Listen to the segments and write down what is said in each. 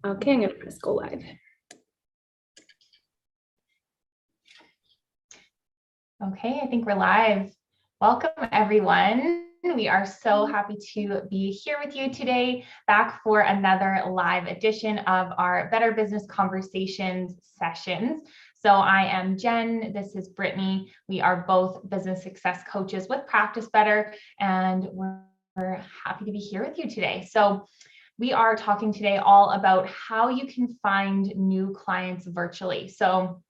Okay, I'm gonna press go live. Okay, I think we're live. Welcome, everyone. We are so happy to be here with you today, back for another live edition of our Better Business Conversations sessions. So I am Jen, this is Brittany. We are both business success coaches with Practice Better, and we're happy to be here with you today. So we are talking today all about how you can find new clients virtually. So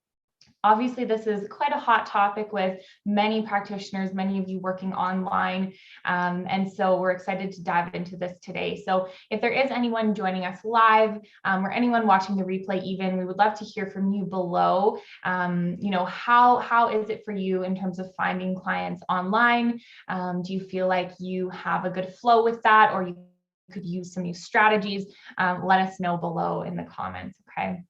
obviously, this is quite a hot topic with many practitioners, many of you working online. And so we're excited to dive into this today. So if there is anyone joining us live or anyone watching the replay even, we would love to hear from you below. How is it for you in terms of finding clients online? Do you feel like you have a good flow with that, or you could use some new strategies? Let us know below in the comments, okay?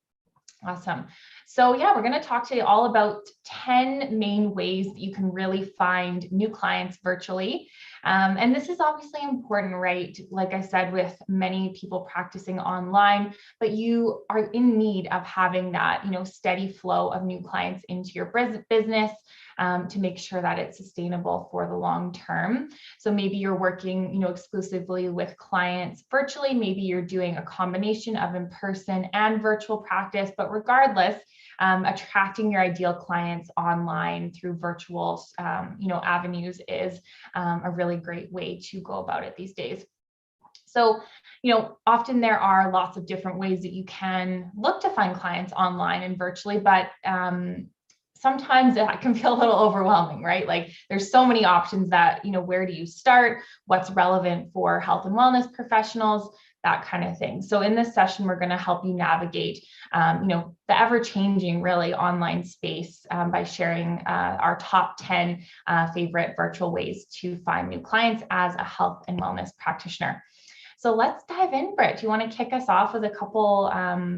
Awesome. So yeah, we're going to talk today all about 10 main ways that you can really find new clients virtually. And this is obviously important, right? Like I said, with many people practicing online, but you are in need of having that, steady flow of new clients into your business to make sure that it's sustainable for the long term. So maybe you're working, exclusively with clients virtually. Maybe you're doing a combination of in-person and virtual practice, but regardless, attracting your ideal clients online through virtual, avenues is a really great way to go about it these days. So, often there are lots of different ways that you can look to find clients online and virtually, but sometimes that can feel a little overwhelming, right? Like there's so many options that, where do you start? What's relevant for health and wellness professionals? That kind of thing. So in this session, we're going to help you navigate, the ever-changing really online space by sharing our top 10 favorite virtual ways to find new clients as a health and wellness practitioner. So let's dive in, Britt. Do you want to kick us off with a couple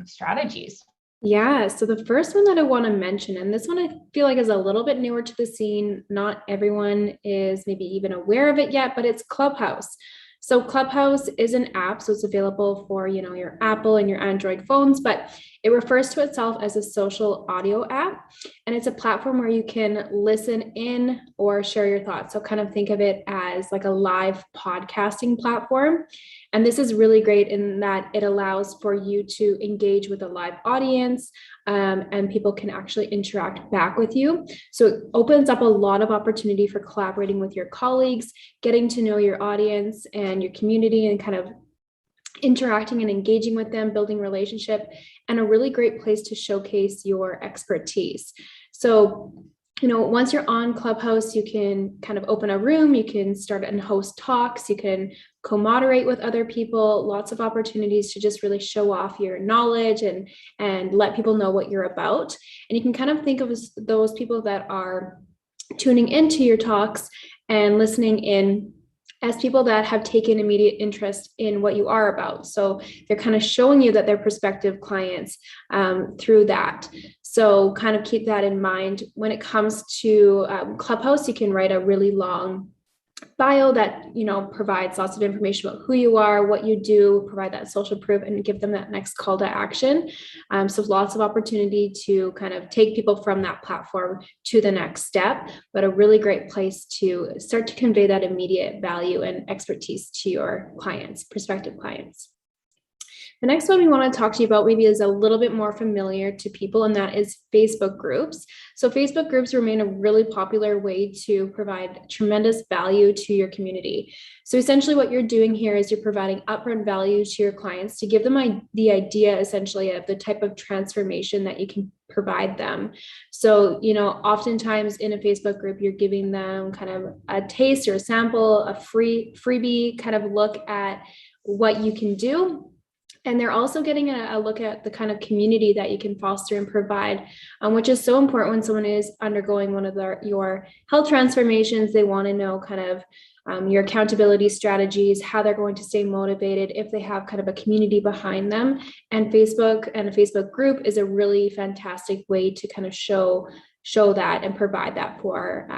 strategies? Yeah, so the first one that I want to mention, and this one I feel like is a little bit newer to the scene. Not everyone is maybe even aware of it yet, but it's Clubhouse. So Clubhouse is an app, so it's available for, your Apple and your Android phones, but it refers to itself as a social audio app, and it's a platform where you can listen in or share your thoughts. So kind of think of it as like a live podcasting platform. And this is really great in that it allows for you to engage with a live audience, and people can actually interact back with you. So it opens up a lot of opportunity for collaborating with your colleagues, getting to know your audience and your community, and kind of interacting and engaging with them, building relationship, and a really great place to showcase your expertise. So, once you're on Clubhouse, you can kind of open a room, you can start and host talks, you can co-moderate with other people, lots of opportunities to just really show off your knowledge and let people know what you're about. And you can kind of think of those people that are tuning into your talks and listening in as people that have taken immediate interest in what you are about. So they're kind of showing you that they're prospective clients through that. So kind of keep that in mind. When it comes to Clubhouse, you can write a really long bio that, provides lots of information about who you are, what you do, provide that social proof, and give them that next call to action. So lots of opportunity to kind of take people from that platform to the next step, but a really great place to start to convey that immediate value and expertise to your clients, prospective clients. The next one we want to talk to you about maybe is a little bit more familiar to people, and that is Facebook groups. So Facebook groups remain a really popular way to provide tremendous value to your community. So essentially what you're doing here is you're providing upfront value to your clients to give them the idea essentially of the type of transformation that you can provide them. So, oftentimes in a Facebook group, you're giving them kind of a taste or a sample, a freebie kind of look at what you can do. And they're also getting a look at the kind of community that you can foster and provide, which is so important when someone is undergoing one of your health transformations. They want to know kind of your accountability strategies, how they're going to stay motivated, if they have kind of a community behind them. And Facebook and a Facebook group is a really fantastic way to kind of show show that and provide that for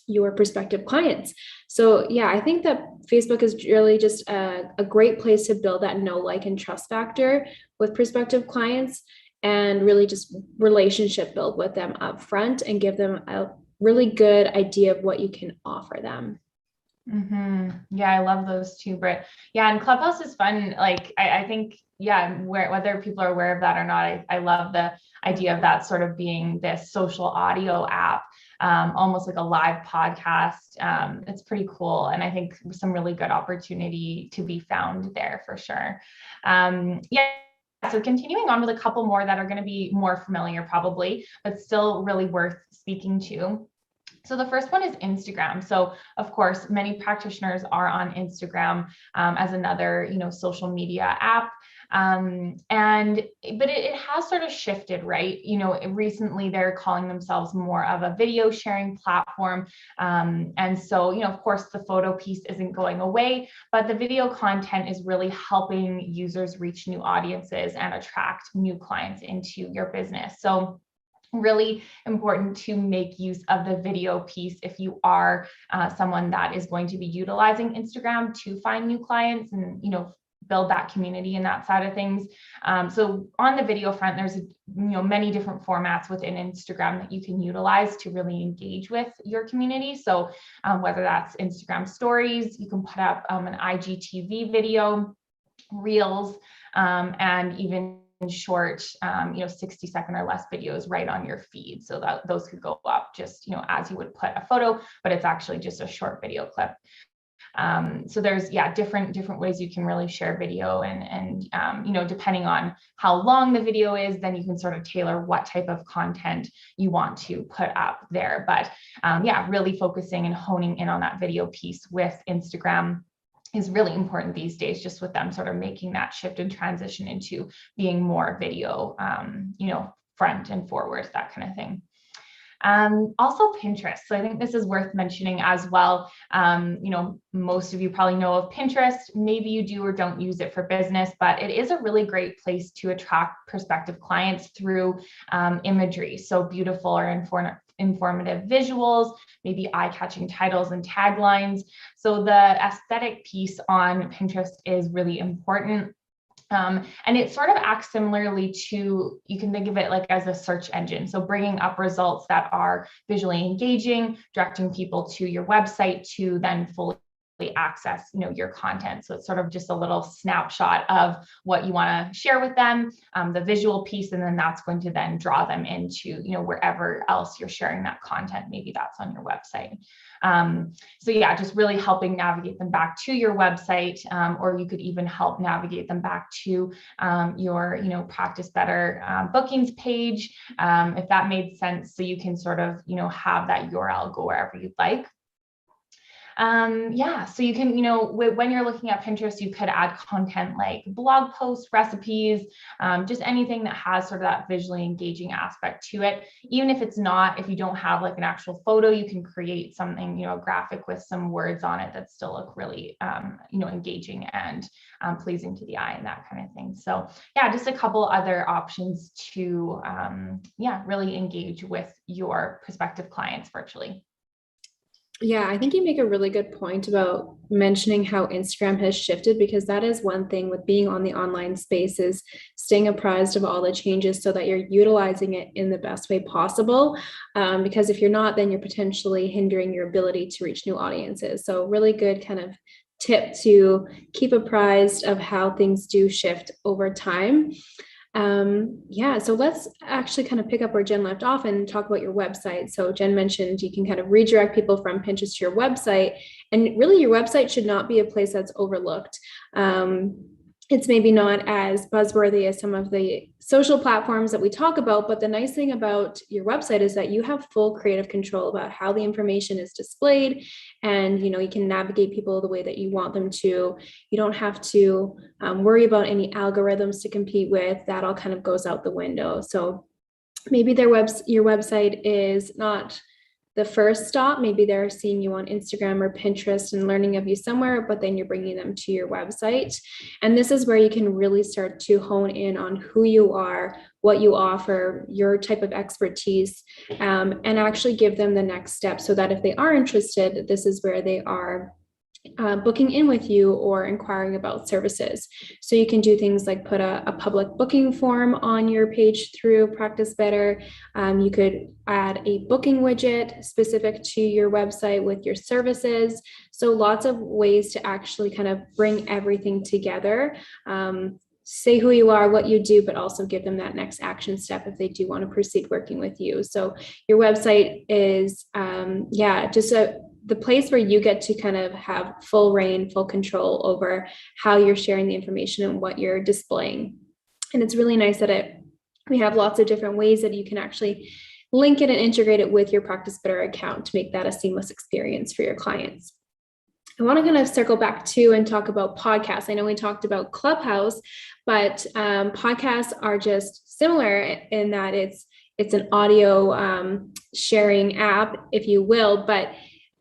your prospective clients. So yeah, I think that Facebook is really just a great place to build that know, like, and trust factor with prospective clients, and really just relationship build with them up front and give them a really good idea of what you can offer them. Yeah, I love those too, Britt. Yeah, and Clubhouse is fun. Like, I think, yeah, whether people are aware of that or not, I love the idea of that sort of being this social audio app, almost like a live podcast. It's pretty cool. And I think some really good opportunity to be found there for sure. Yeah. So continuing on with a couple more that are going to be more familiar probably, but still really worth speaking to. So the first one is Instagram. So of course, many practitioners are on Instagram as another, social media app. But it has sort of shifted, right? Recently they're calling themselves more of a video sharing platform. And so, of course, the photo piece isn't going away, but the video content is really helping users reach new audiences and attract new clients into your business. So really important to make use of the video piece if you are someone that is going to be utilizing Instagram to find new clients and, build that community and that side of things. So on the video front, there's, many different formats within Instagram that you can utilize to really engage with your community. So whether that's Instagram stories, you can put up an IGTV video, reels, and even short, 60-second or less videos right on your feed. So that those could go up just, as you would put a photo, but it's actually just a short video clip. So there's, different ways you can really share video and depending on how long the video is, then you can sort of tailor what type of content you want to put up there. But really focusing and honing in on that video piece with Instagram is really important these days, just with them sort of making that shift and transition into being more video, front and forward, that kind of thing. Also Pinterest. So I think this is worth mentioning as well. Most of you probably know of Pinterest. Maybe you do or don't use it for business, but it is a really great place to attract prospective clients through imagery. So beautiful or informative visuals, maybe eye-catching titles and taglines. So the aesthetic piece on Pinterest is really important. And it sort of acts similarly to, you can think of it like as a search engine. So bringing up results that are visually engaging, directing people to your website to then fully access, your content. So it's sort of just a little snapshot of what you want to share with them, the visual piece, and then that's going to then draw them into, wherever else you're sharing that content. Maybe that's on your website. Just really helping navigate them back to your website, or you could even help navigate them back to your Practice Better bookings page, if that made sense. So you can sort of, have that URL go wherever you'd like. So you can, when you're looking at Pinterest, you could add content like blog posts, recipes, just anything that has sort of that visually engaging aspect to it. Even if if you don't have like an actual photo, you can create something, a graphic with some words on it that still look really, engaging and pleasing to the eye and that kind of thing. So just a couple other options to, really engage with your prospective clients virtually. Yeah, I think you make a really good point about mentioning how Instagram has shifted, because that is one thing with being on the online space, is staying apprised of all the changes so that you're utilizing it in the best way possible. Because if you're not, then you're potentially hindering your ability to reach new audiences. So really good kind of tip to keep apprised of how things do shift over time. So let's actually kind of pick up where Jen left off and talk about your website. So Jen mentioned you can kind of redirect people from Pinterest to your website, and really your website should not be a place that's overlooked. It's maybe not as buzzworthy as some of the social platforms that we talk about, but the nice thing about your website is that you have full creative control about how the information is displayed, and you can navigate people the way that you want them to. You don't have to worry about any algorithms to compete with. That all kind of goes out the window. So maybe your website is not the first stop. Maybe they're seeing you on Instagram or Pinterest and learning of you somewhere, but then you're bringing them to your website. And this is where you can really start to hone in on who you are, what you offer, your type of expertise, and actually give them the next step so that if they are interested, this is where they are booking in with you or inquiring about services. So you can do things like put a public booking form on your page through Practice Better. You could add a booking widget specific to your website with your services. So lots of ways to actually kind of bring everything together. Say who you are, what you do, but also give them that next action step if they do want to proceed working with you. So your website is, just the place where you get to kind of have full reign, full control over how you're sharing the information and what you're displaying. And it's really nice that we have lots of different ways that you can actually link it and integrate it with your Practice Better account to make that a seamless experience for your clients. I want to kind of circle back to and talk about podcasts. I know we talked about Clubhouse, but podcasts are just similar in that it's an audio sharing app, if you will, but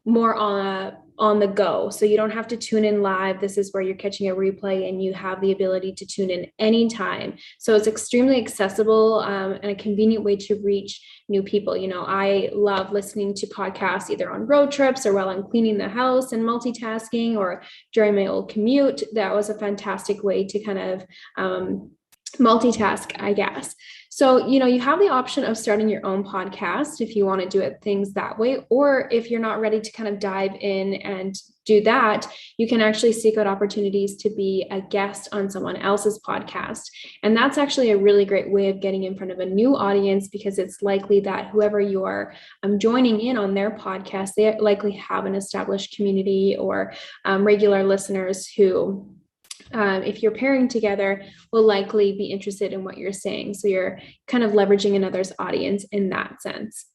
more on the go. So you don't have to tune in live. This is where you're catching a replay and you have the ability to tune in anytime. So it's extremely accessible and a convenient way to reach new people. You know, I love listening to podcasts either on road trips or while I'm cleaning the house and multitasking or during my old commute. That was a fantastic way to kind of multitask, I guess. So, you know, you have the option of starting your own podcast if you want to do it things that way, or if you're not ready to kind of dive in and do that, you can actually seek out opportunities to be a guest on someone else's podcast. And that's actually a really great way of getting in front of a new audience, because it's likely that whoever you're joining in on their podcast, they likely have an established community or regular listeners who if you're pairing together, will likely be interested in what you're saying. So you're kind of leveraging another's audience in that sense.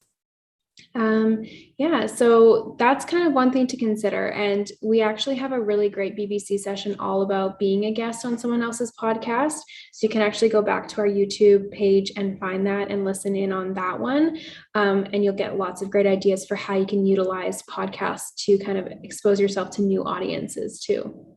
So that's kind of one thing to consider. And we actually have a really great BBC session all about being a guest on someone else's podcast. So you can actually go back to our YouTube page and find that and listen in on that one. And you'll get lots of great ideas for how you can utilize podcasts to kind of expose yourself to new audiences too.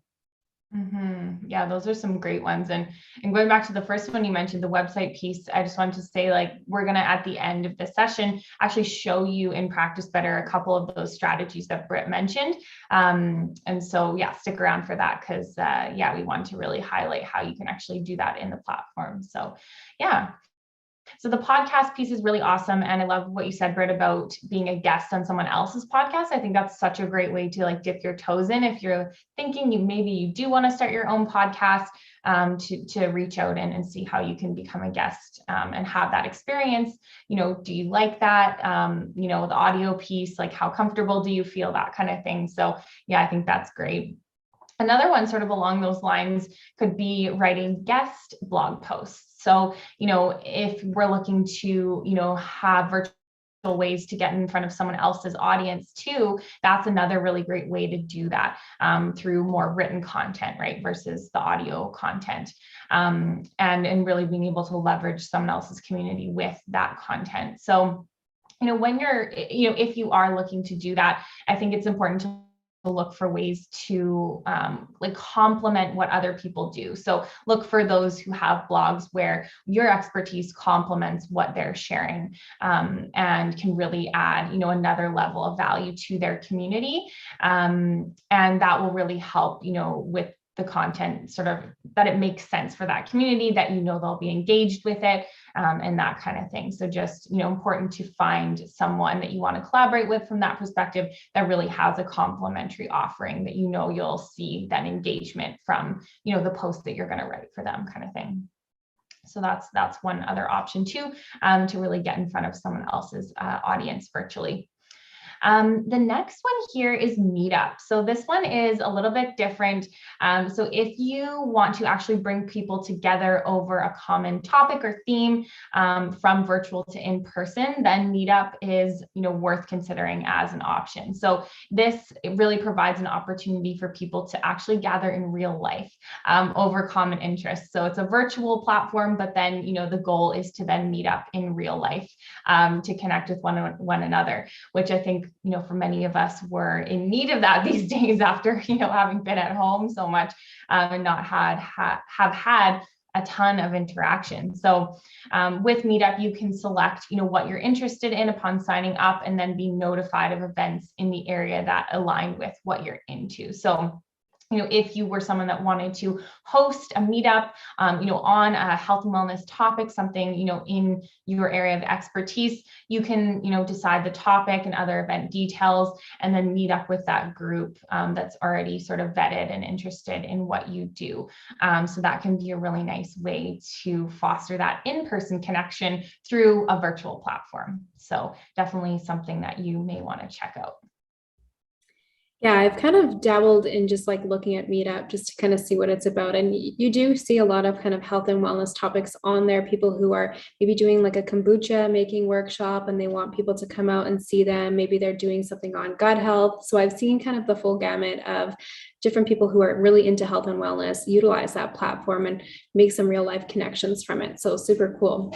Mm-hmm. Yeah, those are some great ones. And going back to the first one you mentioned, the website piece, I just wanted to say, like, we're going to, at the end of the session, actually show you in Practice Better a couple of those strategies that Britt mentioned. And so, yeah, stick around for that, because, we want to really highlight how you can actually do that in the platform. So, yeah. So the podcast piece is really awesome. And I love what you said, Britt, about being a guest on someone else's podcast. I think that's such a great way to like dip your toes in. If you're thinking maybe you do want to start your own podcast, to reach out and see how you can become a guest and have that experience. You know, do you like that? The audio piece, like how comfortable do you feel, that kind of thing. So yeah, I think that's great. Another one sort of along those lines could be writing guest blog posts. So, if we're looking to, have virtual ways to get in front of someone else's audience too, that's another really great way to do that through more written content, right, versus the audio content, and really being able to leverage someone else's community with that content. So, when you're, if you are looking to do that, I think it's important to look for ways to complement what other people do. So look for those who have blogs where your expertise complements what they're sharing, and can really add, another level of value to their community. And that will really help, with the content, sort of that it makes sense for that community, that they'll be engaged with it, and that kind of thing. So just, important to find someone that you want to collaborate with from that perspective that really has a complementary offering that you'll see that engagement from, the post that you're going to write for them, kind of thing. So that's one other option too, to really get in front of someone else's audience virtually. The next one here is Meetup. So this one is a little bit different. So if you want to actually bring people together over a common topic or theme, from virtual to in person, then Meetup is, worth considering as an option. So it really provides an opportunity for people to actually gather in real life over common interests. So it's a virtual platform, but then, the goal is to then meet up in real life to connect with one another, which I think, for many of us, we're in need of that these days after, having been at home so much and not have had a ton of interaction. So with Meetup, you can select, what you're interested in upon signing up, and then be notified of events in the area that align with what you're into. So if you were someone that wanted to host a meetup, on a health and wellness topic, something, in your area of expertise, you can, decide the topic and other event details, and then meet up with that group that's already sort of vetted and interested in what you do. So that can be a really nice way to foster that in-person connection through a virtual platform. So definitely something that you may want to check out. Yeah, I've kind of dabbled in just like looking at Meetup just to kind of see what it's about. And you do see a lot of kind of health and wellness topics on there, people who are maybe doing like a kombucha making workshop and they want people to come out and see them. Maybe they're doing something on gut health. So I've seen kind of the full gamut of different people who are really into health and wellness utilize that platform and make some real life connections from it. So super cool.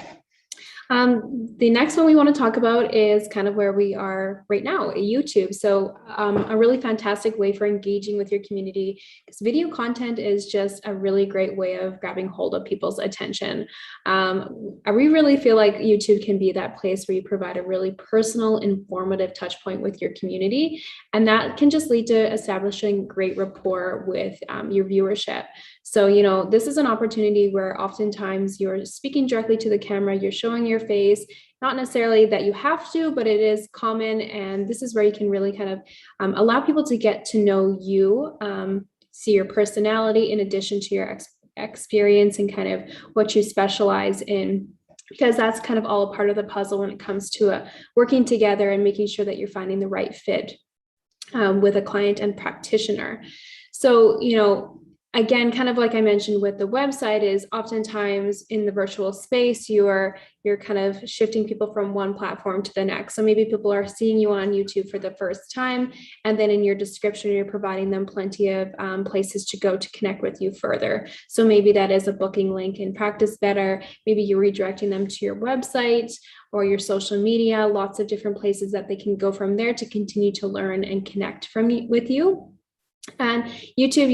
The next one we want to talk about is kind of where we are right now, YouTube. So a really fantastic way for engaging with your community, because video content is just a really great way of grabbing hold of people's attention. We really feel like YouTube can be that place where you provide a really personal, informative touch point with your community. And that can just lead to establishing great rapport with your viewership. So, this is an opportunity where oftentimes you're speaking directly to the camera, you're showing your face, not necessarily that you have to, but it is common. And this is where you can really kind of allow people to get to know you, see your personality in addition to your experience and kind of what you specialize in, because that's kind of all a part of the puzzle when it comes to working together and making sure that you're finding the right fit with a client and practitioner. So, again, kind of like I mentioned with the website, is oftentimes in the virtual space, you're kind of shifting people from one platform to the next. So maybe people are seeing you on YouTube for the first time, and then in your description, you're providing them plenty of places to go to connect with you further. So maybe that is a booking link in Practice Better. Maybe you're redirecting them to your website or your social media, lots of different places that they can go from there to continue to learn and connect with you. And YouTube,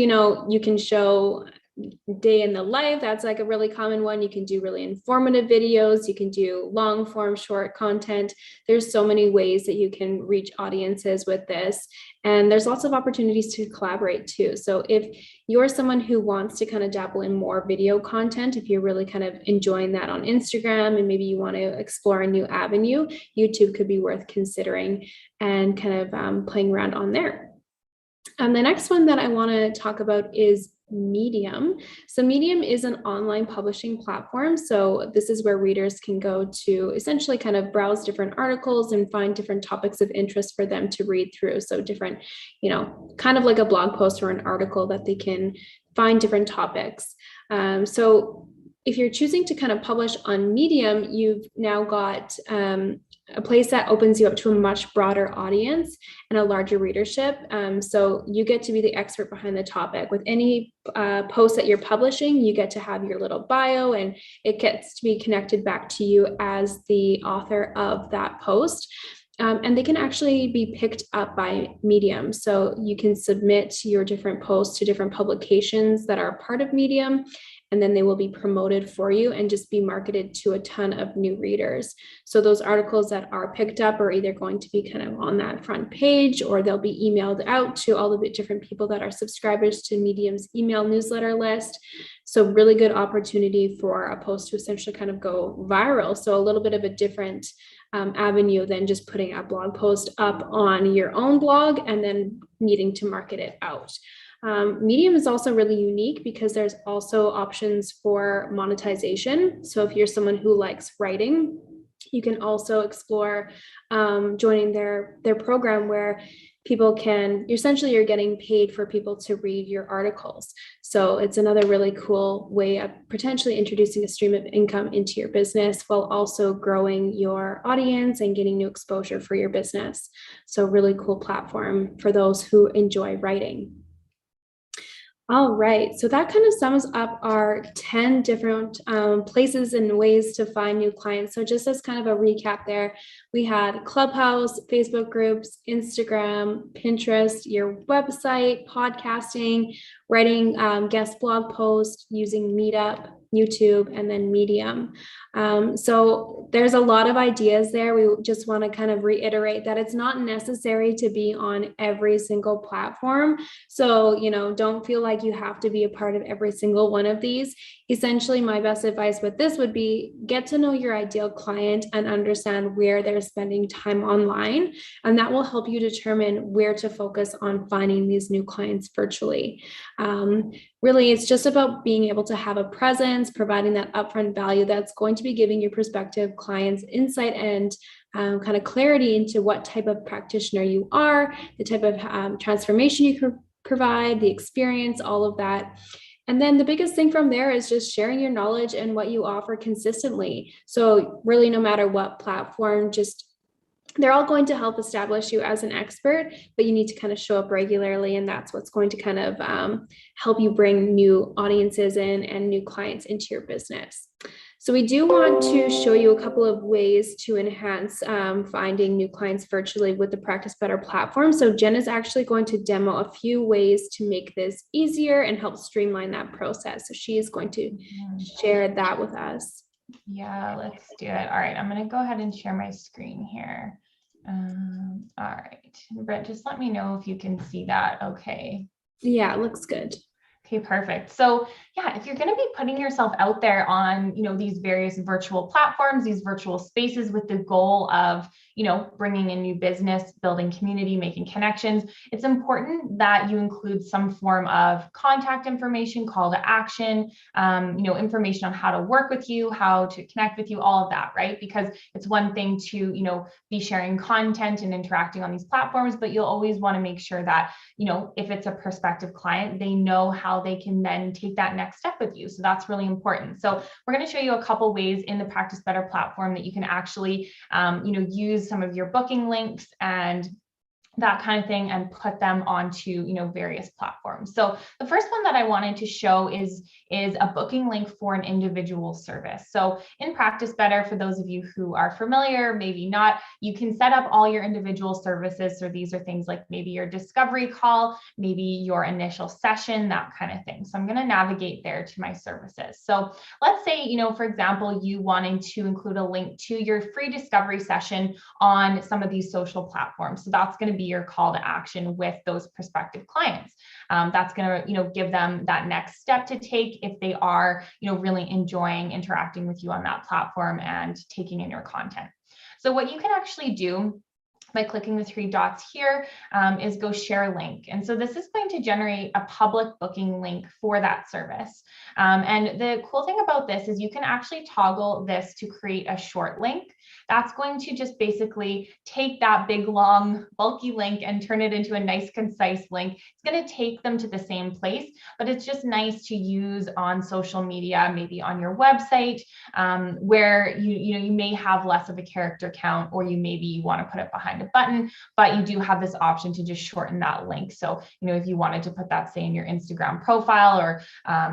you can show day in the life. That's like a really common one. You can do really informative videos. You can do long form, short content. There's so many ways that you can reach audiences with this. And there's lots of opportunities to collaborate too. So if you're someone who wants to kind of dabble in more video content, if you're really kind of enjoying that on Instagram and maybe you want to explore a new avenue, YouTube could be worth considering and kind of playing around on there. The next one that I want to talk about is Medium. So Medium is an online publishing platform. So this is where readers can go to essentially kind of browse different articles and find different topics of interest for them to read through. So different, kind of like a blog post or an article that they can find different topics. So if you're choosing to kind of publish on Medium, you've now got a place that opens you up to a much broader audience and a larger readership. So you get to be the expert behind the topic. With any post that you're publishing, you get to have your little bio, and it gets to be connected back to you as the author of that post. And they can actually be picked up by Medium. So you can submit your different posts to different publications that are part of Medium, and then they will be promoted for you and just be marketed to a ton of new readers. So those articles that are picked up are either going to be kind of on that front page, or they'll be emailed out to all of the different people that are subscribers to Medium's email newsletter list. So really good opportunity for a post to essentially kind of go viral. So a little bit of a different avenue than just putting a blog post up on your own blog and then needing to market it out. Medium is also really unique because there's also options for monetization. So if you're someone who likes writing, You can also explore joining their program where people can, essentially you're getting paid for people to read your articles. So it's another really cool way of potentially introducing a stream of income into your business while also growing your audience and getting new exposure for your business. So really cool platform for those who enjoy writing. All right, so that kind of sums up our 10 different places and ways to find new clients. So just as kind of a recap there, we had Clubhouse, Facebook groups, Instagram, Pinterest, your website, podcasting, writing guest blog posts, using Meetup, YouTube, and then Medium. So there's a lot of ideas there. We just want to kind of reiterate that it's not necessary to be on every single platform. So, you know, don't feel like you have to be a part of every single one of these. Essentially, my best advice with this would be get to know your ideal client and understand where they're spending time online. And that will help you determine where to focus on finding these new clients virtually. Really, it's just about being able to have a presence, providing that upfront value that's going to be giving your prospective clients insight and kind of clarity into what type of practitioner you are, the type of transformation you can provide, the experience, all of that. And then the biggest thing from there is just sharing your knowledge and what you offer consistently. So really, no matter what platform, they're all going to help establish you as an expert, but you need to kind of show up regularly, and that's what's going to kind of help you bring new audiences in and new clients into your business. So we do want to show you a couple of ways to enhance finding new clients virtually with the Practice Better platform. So Jen is actually going to demo a few ways to make this easier and help streamline that process. So she is going to share that with us. Yeah, let's do it. All right, I'm going to go ahead and share my screen here. All right, Britt, just let me know if you can see that. Okay. Yeah, it looks good. Okay, perfect. So yeah, if you're going to be putting yourself out there on, these various virtual platforms, these virtual spaces with the goal of, bringing in new business, building community, making connections, it's important that you include some form of contact information, call to action, information on how to work with you, how to connect with you, all of that, right? Because it's one thing to, be sharing content and interacting on these platforms, but you'll always want to make sure that, if it's a prospective client, they know how they can then take that next step with you. So that's really important. So we're going to show you a couple ways in the Practice Better platform that you can actually, use some of your booking links and that kind of thing and put them onto, various platforms. So the first one that I wanted to show is a booking link for an individual service. So in Practice Better, for those of you who are familiar, maybe not, you can set up all your individual services. So these are things like maybe your discovery call, maybe your initial session, that kind of thing. So I'm going to navigate there to my services. So let's say, for example, you wanting to include a link to your free discovery session on some of these social platforms. So that's going to be your call to action with those prospective clients. That's going to, give them that next step to take if they are, really enjoying interacting with you on that platform and taking in your content. So what you can actually do by clicking the three dots here is go share link. And so this is going to generate a public booking link for that service. And the cool thing about this is you can actually toggle this to create a short link. That's going to just basically take that big, long, bulky link and turn it into a nice, concise link. It's going to take them to the same place, but it's just nice to use on social media, maybe on your website, where you may have less of a character count, or you want to put it behind a button, but you do have this option to just shorten that link. So, if you wanted to put that, say, in your Instagram profile or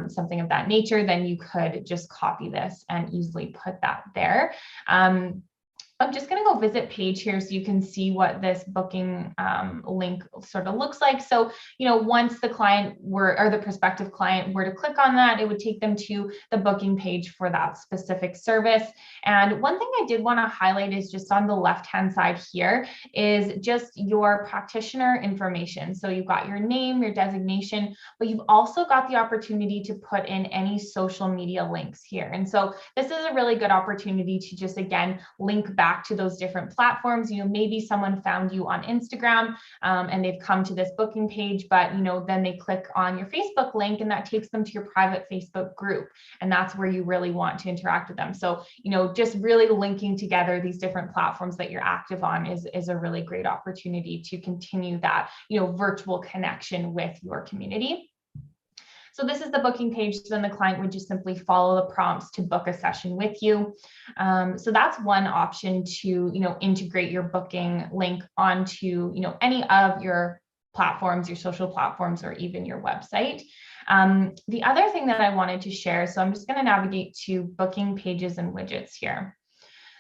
something of that nature, then you could just copy this and easily put that there. I'm just going to go visit page here so you can see what this booking link sort of looks like. So, once the client or the prospective client were to click on that, it would take them to the booking page for that specific service. And one thing I did want to highlight is just on the left-hand side here is just your practitioner information. So you've got your name, your designation, but you've also got the opportunity to put in any social media links here. And so this is a really good opportunity to just, again, link back back to those different platforms. Maybe someone found you on Instagram and they've come to this booking page, but then they click on your Facebook link and that takes them to your private Facebook group. And that's where you really want to interact with them. So, just really linking together these different platforms that you're active on is a really great opportunity to continue that, virtual connection with your community. So this is the booking page. So then the client would just simply follow the prompts to book a session with you. So that's one option to, integrate your booking link onto, any of your platforms, your social platforms, or even your website. The other thing that I wanted to share, so I'm just going to navigate to booking pages and widgets here.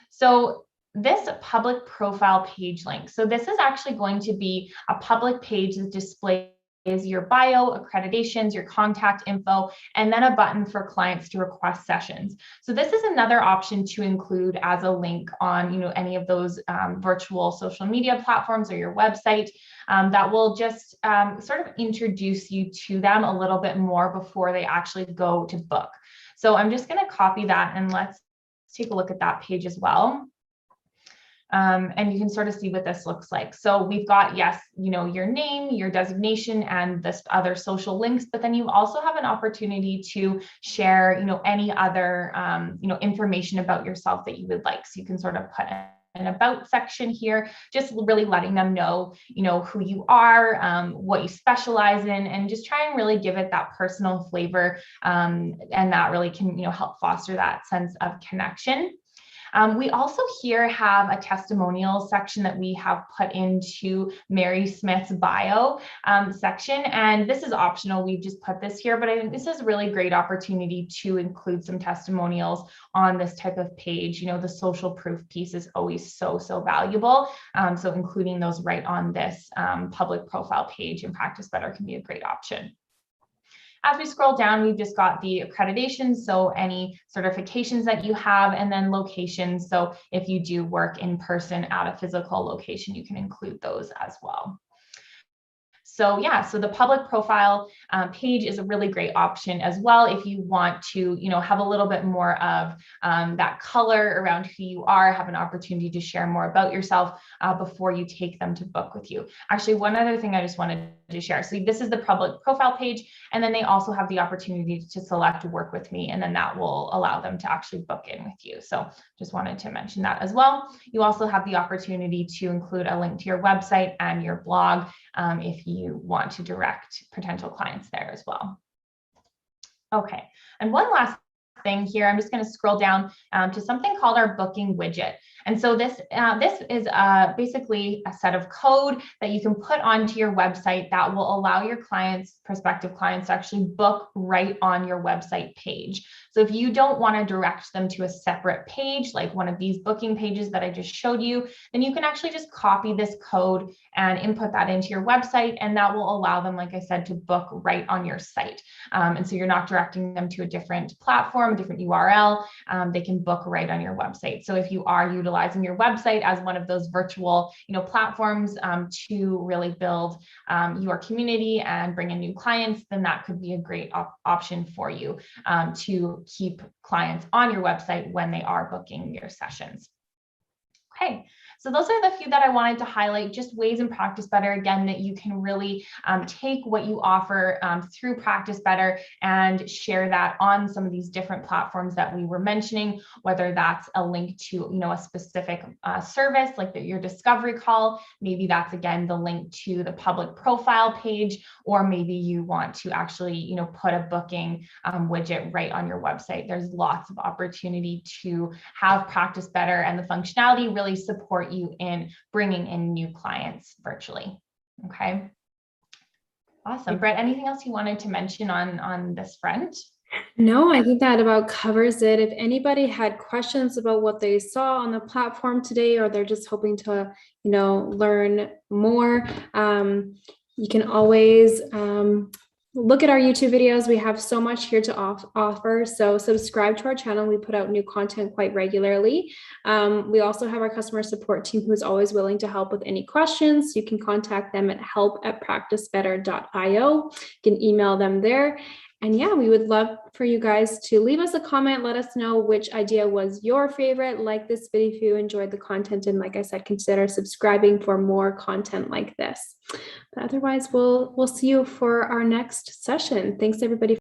So this public profile page link. So this is actually going to be a public page that displays your bio, accreditations, your contact info, and then a button for clients to request sessions. So this is another option to include as a link on, any of those virtual social media platforms or your website that will just sort of introduce you to them a little bit more before they actually go to book. So I'm just going to copy that and let's take a look at that page as well. And you can sort of see what this looks like. So we've got, yes, your name, your designation, and this other social links, but then you also have an opportunity to share, any other, information about yourself that you would like. So you can sort of put an about section here, just really letting them know, who you are, what you specialize in, and just try and really give it that personal flavor. And that really can, help foster that sense of connection. We also here have a testimonial section that we have put into Mary Smith's bio section, and this is optional. We've just put this here, but I think this is a really great opportunity to include some testimonials on this type of page. The social proof piece is always so valuable. So including those right on this public profile page in Practice Better can be a great option. As we scroll down, we've just got the accreditations, so any certifications that you have, and then locations. So if you do work in person at a physical location, you can include those as well. So yeah, so the public profile page is a really great option as well if you want to, have a little bit more of that color around who you are, have an opportunity to share more about yourself before you take them to book with you. Actually, one other thing I just wanted to share. So this is the public profile page, and then they also have the opportunity to select work with me, and then that will allow them to actually book in with you. So just wanted to mention that as well. You also have the opportunity to include a link to your website and your blog if you want to direct potential clients there as well. Okay, and one last thing here, I'm just going to scroll down to something called our booking widget. And so this is basically a set of code that you can put onto your website that will allow your clients, prospective clients, to actually book right on your website page. So if you don't want to direct them to a separate page, like one of these booking pages that I just showed you, then you can actually just copy this code and input that into your website, and that will allow them, like I said, to book right on your site. And so you're not directing them to a different platform, a different URL. They can book right on your website. So if you are utilizing your website as one of those virtual, platforms to really build your community and bring in new clients, then that could be a great option for you to keep clients on your website when they are booking your sessions. Okay, so those are the few that I wanted to highlight, just ways in Practice Better, again, that you can really take what you offer through Practice Better and share that on some of these different platforms that we were mentioning, whether that's a link to, a specific service like your discovery call, maybe that's, again, the link to the public profile page, or maybe you want to actually, put a booking widget right on your website. There's lots of opportunity to have Practice Better and the functionality really support you in bringing in new clients virtually. Okay. Awesome. Britt, anything else you wanted to mention on this front? No, I think that about covers it. If anybody had questions about what they saw on the platform today, or they're just hoping to, learn more, you can always look at our YouTube videos. We have so much here to offer. So subscribe to our channel. We put out new content quite regularly. We also have our customer support team who's always willing to help with any questions. You can contact them at help@practicebetter.io. You can email them there. And yeah, we would love for you guys to leave us a comment. Let us know which idea was your favorite. Like this video if you enjoyed the content. And like I said, consider subscribing for more content like this. But otherwise, we'll see you for our next session. Thanks, everybody.